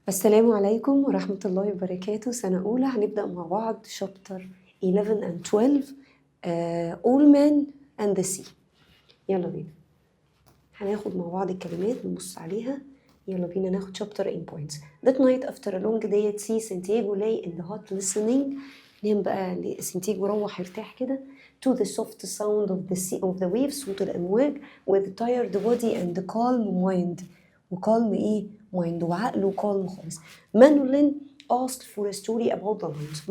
السلام عليكم ورحمة الله وبركاته. سنة أولى هنبدأ مع بعض شابتر 11 and 12 All Men and the Sea. يلا بينا هناخد مع بعض الكلمات نبص عليها. يلا بينا ناخد chapter in points. That night after a long day at sea, Santiago lay in the hot listening. نام بقى سانتياغو روح يرتاح كده to the soft sound of the sea of the waves, صوت الأمواج, with tired body and calm mind. وكالم ايه mind وعقله calm خالص. مانولين asked for a story about the lions.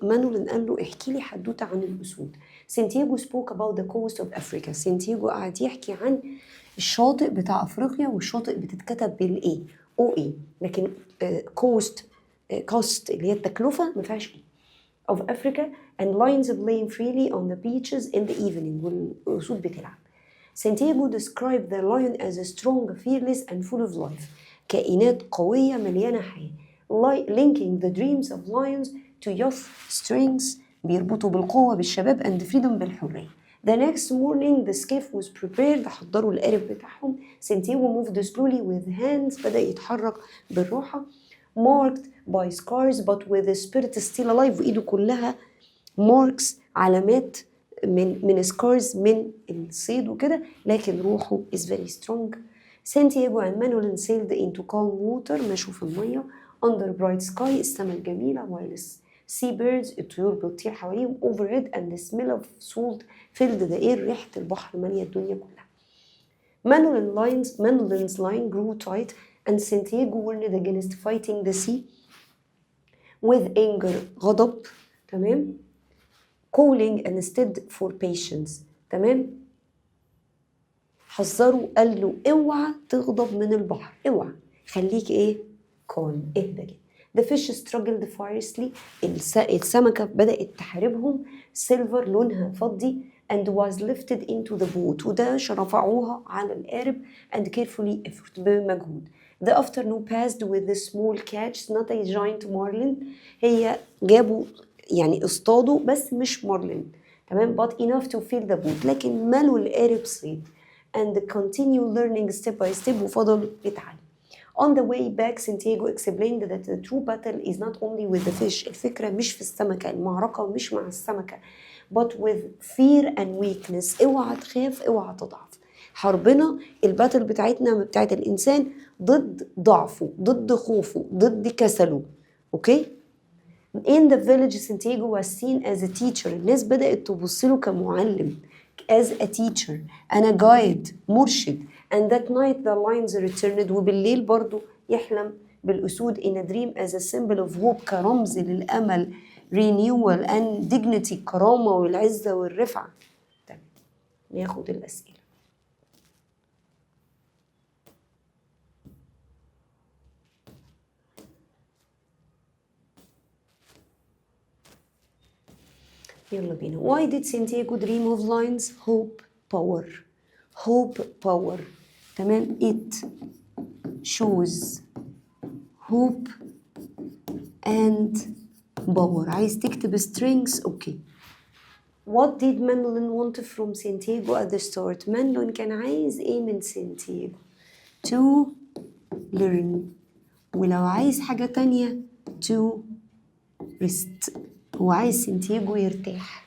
مانولين قال له احكي لي حدوته عن الأسود. سانتياغو spoke about the coast of Africa. سانتياغو قعد يحكي عن الشاطئ بتاع أفريقيا، والشاطئ بتتكتب بالإيه او ايه، لكن coast اللي هي التكلفة ما فيهاش ايه of Africa and lions playing freely on the beaches in the evening. والأسود بتلعب. Santiago described the lion as a strong, fearless and full of life. كائنات قوية مليانة حياة. Linking the dreams of lions to youth strengths. بيربطوا بالقوة بالشباب and freedom بالحرية. The next morning the skiff was prepared. حضروا القارب بتاعهم. Santiago moved slowly with hands. بدأ يتحرك بالراحة. Marked by scars but with the spirit still alive. وإيده كلها marks علامات من scars من الصيد وكده، لكن روحه is very strong. Santiago and Manuel sailed into calm water. مشوا في المية under bright sky. السماء الجميلة. while seabirds الطيور بتطير حواليهم. overhead and the smell of salt filled the air. ريحة البحر مالية الدنيا كلها. Manuel's line grew tight and Santiago warned against fighting the sea with anger. غضب. تمام. calling instead for patience. تمام. حذره قال له اوعى تغضب من البحر، اوعى خليك ايه calm، اهدى كده. The fish struggled fiercely. السمكة بدأت تحاربهم. silver لونها فضي and was lifted into the boat. وده رفعوها على القارب and carefully effort بمجهود. The afternoon passed with the small catch not a giant marlin. هي جابوا يعني اصطادوا بس مش مارلين، تمام، but enough to fill the boat، لكن ملوا القارب صيد and continue learning step by step. وفضل يتعلم. On the way back Santiago explained that the true battle is not only with the fish. الفكرة مش في السمكة، المعركة مش مع السمكة but with fear and weakness. اوعى تخاف، اوعى تضعف. حربنا الباتل بتاعتنا بتاعت الإنسان ضد ضعفه، ضد خوفه، ضد كسله. اوكي. In the village Santiago was seen as a teacher. الناس بدأت تبصله كمعلم as a teacher and a guide مرشد. and that night the lions returned. وبالليل برضو يحلم بالأسود in a dream as a symbol of hope. كرمز للأمل renewal and dignity. الكرامة والعزة والرفعة. طيب ناخد الأسئلة. يلا بينا. Why did Santiago dream of lions? Hope, power. Hope, power. تمام. It shows hope and power. عايز تكتب strengths. اوكي. What did Manuel want from Santiago at the start? Manuel كان عايز ايه من سانتياغو؟ To learn. ولو عايز حاجة تانية to rest. هو عايز سانتياغو يرتاح.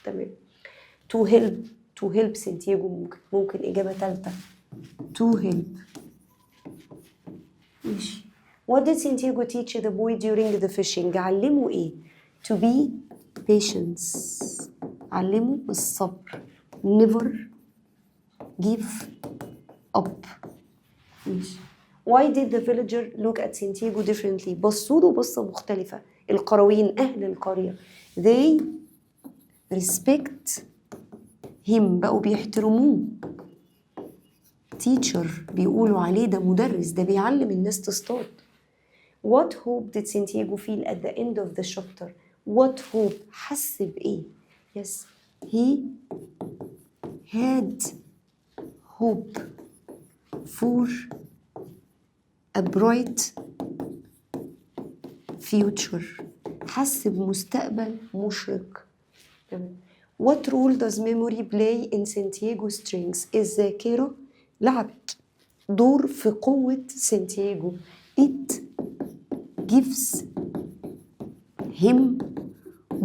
تمام. to help سانتياغو. ممكن إجابة ثالثة to help. ماشي. What did Santiago teach the boy during the fishing? علمه إيه؟ to be patience. علمه الصبر. never give up. ماشي. Why did the villager look at Santiago differently? بصوا له بصة مختلفة. القرويين أهل القرية they respect him. بقوا بيحترموه. teacher بيقولوا عليه ده مدرس، ده بيعلم الناس تصطاد. What hope did Santiago feel at the end of the chapter? What hope؟ حس بإيه؟ Yes, he had hope for a bright future. حس بمستقبل مشرق. What role does memory play in Santiago's strengths? الذاكرة لعبت دور في قوة سانتياغو. It gives him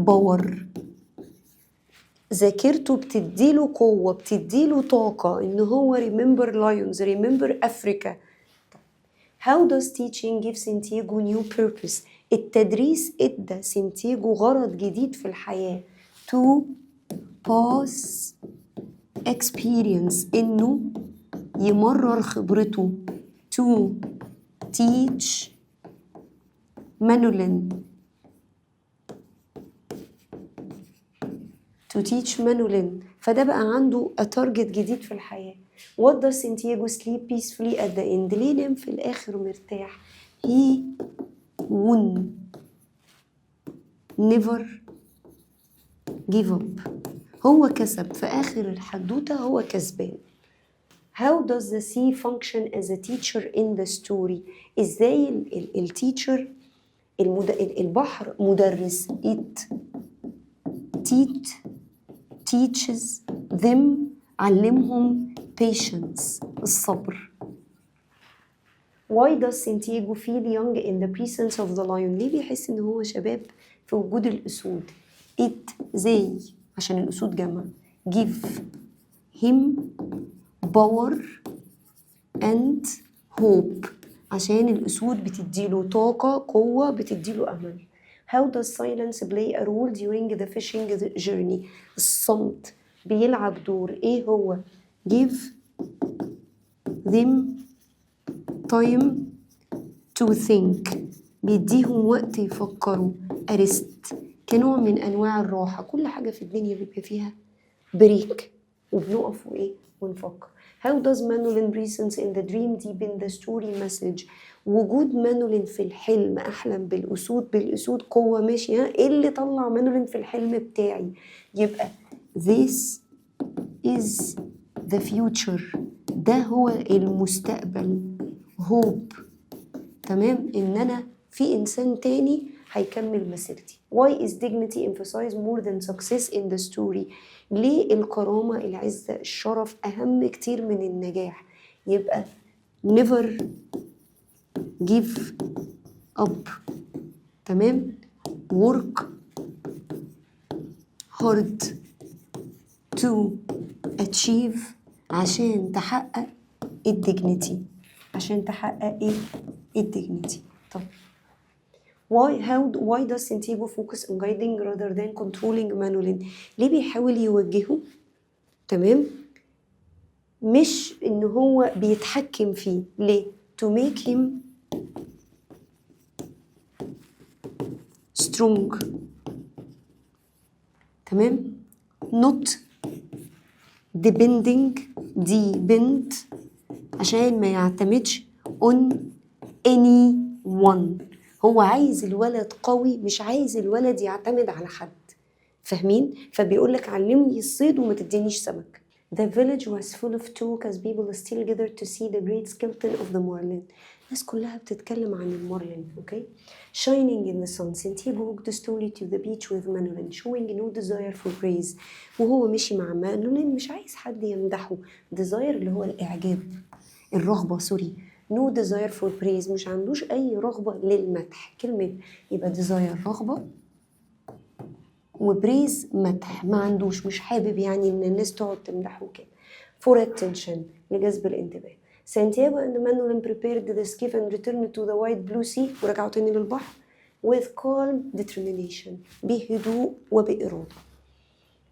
power. ذاكرته بتديله قوة، بتديله طاقة إن هو remember lions، remember Africa. How does teaching give Santiago new purpose؟ التدريس ادى سانتياغو غرض جديد في الحياة. to pass experience، إنه يمرر خبرته. to teach Manolin. to teach Manolin. فده بقى عنده تارجت جديد في الحياة. What does Santiago sleep peacefully at the end؟ ليه نام في الآخر مرتاح؟ he won never give up. هو كسب في آخر الحدوتة، هو كسبان. How does the sea function as a teacher in the story؟ إزاي التيتشر البحر مدرس. it teaches them، علمهم patience، الصبر. Why does Santiago feel young in the presence of the lion؟ ليه بيحس إن هو شباب في وجود الأسود؟ it زي، عشان الأسود جمع. give him power and hope، عشان الأسود بتديله طاقة، قوة، بتديله أمل. How does silence play a role during the fishing journey؟ الصمت بيلعب دور. إيه هو؟ give them time to think، بيديهم وقت يفكروا. rest كنوع من أنواع الراحة. كل حاجة في الدنيا بيبقى فيها بريك وبنقف وإيه ونفكر. How does Manolin presence in the dream deepen the story message؟ وجود مانولين في الحلم، أحلم بالأسود قوة. ماشي، ها إيه اللي طلع مانولين في الحلم بتاعي؟ يبقى this is the future، ده هو المستقبل. hope، تمام، إن أنا في إنسان تاني هيكمل مسيرتي. Why is dignity emphasized more than success in the story؟ ليه الكرامة، العزة، الشرف أهم كتير من النجاح؟ يبقى never give up، تمام. work hard to achieve، عشان تحقق الديجنيتي، عشان تحقق ايه؟ الديجنيتي. طب why does Santiago focus on guiding rather than controlling Manolin؟ ليه بيحاول يوجهه، تمام، مش ان هو بيتحكم فيه. ليه؟ to make him strong، تمام، not depend، عشان ما يعتمدش on anyone. هو عايز الولد قوي، مش عايز الولد يعتمد على حد، فاهمين؟ فبيقولك علمني الصيد وما تدينيش سمك. The village was full of talk as people still gathered to see the great skeleton of the marlin. الناس كلها بتتكلم عن المارلين. okay? Shining in the sun, Santiago walked slowly to the beach with Manolin, showing no desire for praise. وهو مشي مع مانولين مش عايز حد يمدحه. desire اللي هو الإعجاب، الرغبة، سوري. no desire for praise، مش عندوش أي رغبة للمدح. كلمة يبقى desire رغبة، وبريز مدح، ما عندوش، مش حابب يعني إن الناس تقعد تمدحه كده. for attention، لجذب الانتباه. Santiago and Manolin prepared the skiff and returned to the wide blue sea، ورجعوا تاني للبحر with calm determination، بهدوء وبإرادة.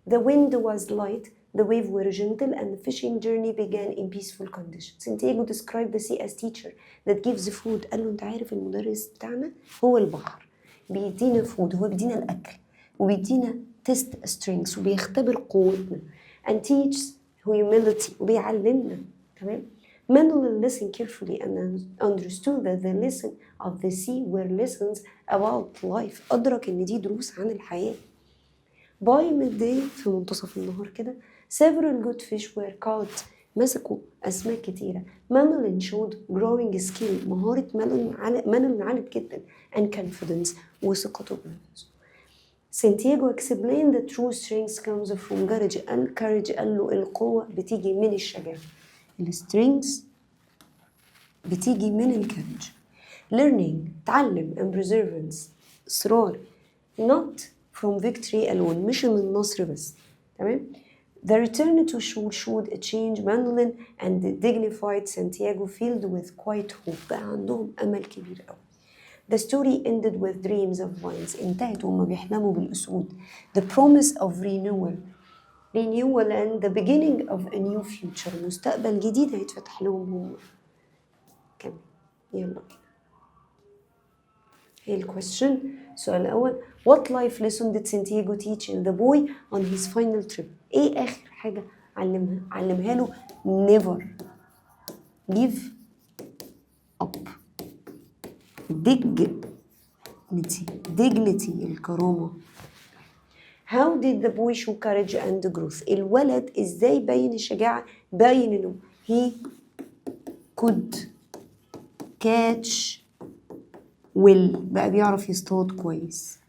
The wind was light، the waves were gentle, and the fishing journey began in peaceful conditions. Santiago described the sea as teacher that gives food. قال له أنت عارف المدرس بتاعنا هو البحر، بيدينا food، هو بيدينا الأكل، وبيدينا test strengths، وبيختبر قوتنا، and teaches humility، وبيعلمنا، تمام. Manolin listened carefully and understood that the lesson of the sea were lessons about life. أدرك إن دي دروس عن الحياة. By midday، في منتصف النهار كده، several good fish were caught، مسكوا أسماك كتيرة. Manolin showed growing skill، مهارة Manolin عالت جدا، and confidence، وثقته بنفسه. Santiago explained the true strength comes from courage. قال له القوة بتيجي من الشجاعة. السترينجز بتيجي من الكارج. learning تعلم and perseverance إصرار not from victory alone مش من النصر بس. تمام. The return to shore showed a change Mandolin and the dignified Santiago filled with quiet hope. بقى عندهم أمل كبير قوي. The story ended with dreams of vines. انتهت وهم بيحلموا بالأسود. The promise of renewal and the beginning of a new future. مستقبل جديد هيتفتح لهم هم. كمل. يلا. هي الكويستشن. السؤال الأول. What life lesson did Santiago teach the boy on his final trip? إيه آخر حاجة علمها له؟ never give up. dignity الكرامة. How did the boy show courage and growth? الولد إزاي بين الشجاعة؟ باين إنه he could catch well بقى بيعرف يصطاد كويس.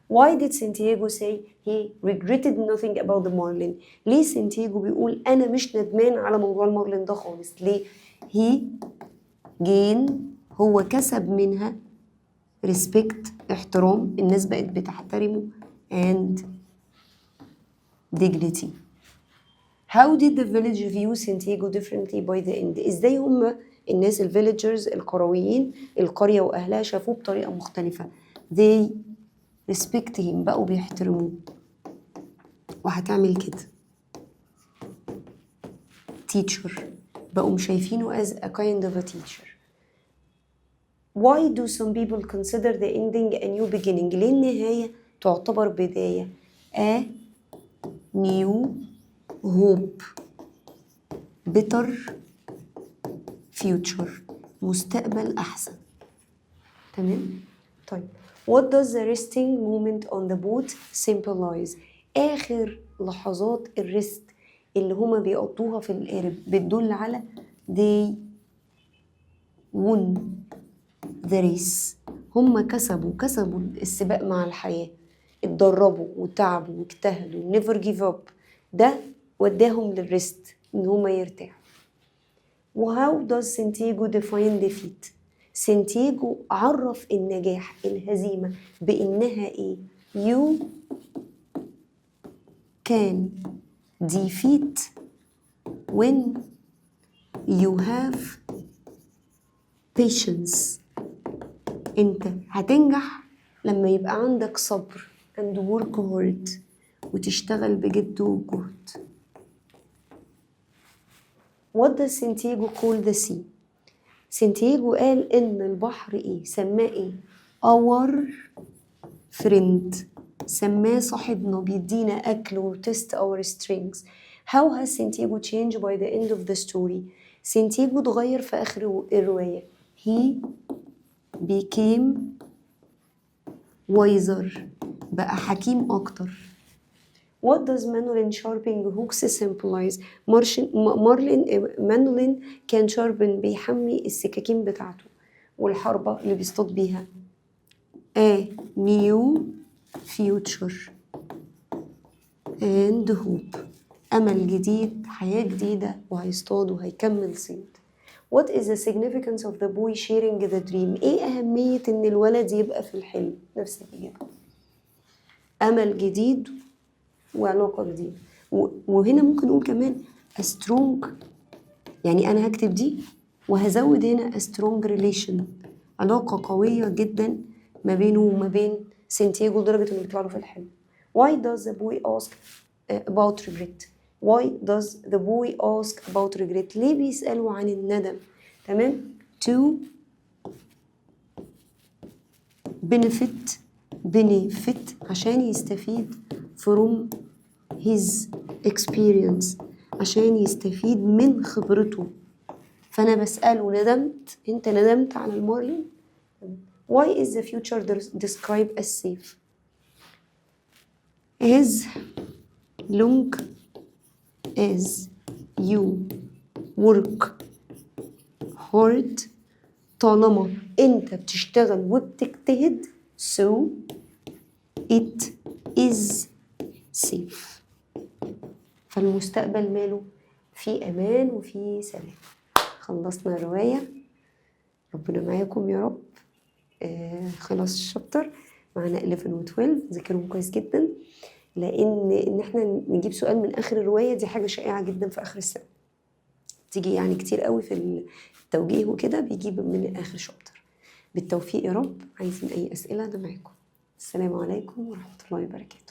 Why did Santiago say he regretted nothing about the marlin? ليه سانتياغو بيقول أنا مش ندمان على موضوع المارلين ده خالص؟ ليه؟ he gain هو كسب منها respect احترام الناس بقت بتحترمه and dignity. How did the village view Santiago differently by the end? ازاي هم الناس الفيليجرز القرويين القرية وأهلها شافوه بطريقة مختلفة. they respect him بقوا بيحترموه. وهتعمل كده. teacher بقوا شايفينه as a kind of a teacher. Why do some people consider the ending a new beginning? ليه النهاية تعتبر بداية؟ a new hope better future مستقبل أحسن. تمام؟ طيب what does the resting moment on the boat symbolize؟ آخر لحظات الريست اللي هما بيقضوها في القارب بتدل على they won the race. هما كسبوا السباق مع الحياة. اتدربوا وتعبوا واجتهدوا never give up. ده وداهم للريست إن هما يرتاحوا. How does Santiago define defeat؟ سانتياغو عرف النجاح الهزيمة بإنها إيه؟ You can defeat when you have patience. أنت هتنجح لما يبقى عندك صبر and work hard وتشتغل بجد وجهد. What does Santiago call the sea؟ سانتياغو قال إن البحر إيه؟ سماه إيه؟ our friend. سماه صاحبنا بيدينا أكل و test our strengths. How has Santiago changed by the end of the story؟ سانتياغو اتغير في آخر الرواية. He became wiser. بقى حكيم أكتر. What does Mandolin sharpening hooks symbolize؟ مانولين كان شاربن بيحمي السكاكين بتاعته والحربة اللي بيصطاد بيها. A new future and hope. أمل جديد حياة جديدة وهيصطاد وهيكمل صيد. What is the significance of the boy sharing the dream؟ إيه أهمية إن الولد يبقى في الحلم؟ نفس الإجابة. أمل جديد وعلاقة جديدة. وهنا ممكن نقول كمان a strong يعني أنا هكتب دي وهزود هنا a strong relation علاقة قوية جدا ما بينه وما بين سانتياغو لدرجة إنه بيطلع له في الحلم. Why does the boy ask about regret؟ Why does the boy ask about regret؟ ليه بيسألوا عن الندم؟ تمام؟ to benefit عشان يستفيد from his experience عشان يستفيد من خبرته. فأنا بسأله ندمت؟ أنت ندمت على المارلين؟ Why is the future described as safe؟ As long as you work hard طالما أنت بتشتغل وبتجتهد so it is safe. فالمستقبل ماله في أمان وفي سلام. خلصنا الرواية. ربنا معاكم يا رب. خلاص الشابتر. معانا 11 و 12 ذاكرهم كويس جدا، لان احنا نجيب سؤال من اخر الروايه دي حاجه شائعه جدا في اخر السنه، تيجي يعني كتير قوي في التوجيه وكده بيجيب من اخر شابتر. بالتوفيق يا رب. عايزين اي اسئله انا معاكم. السلام عليكم ورحمه الله وبركاته.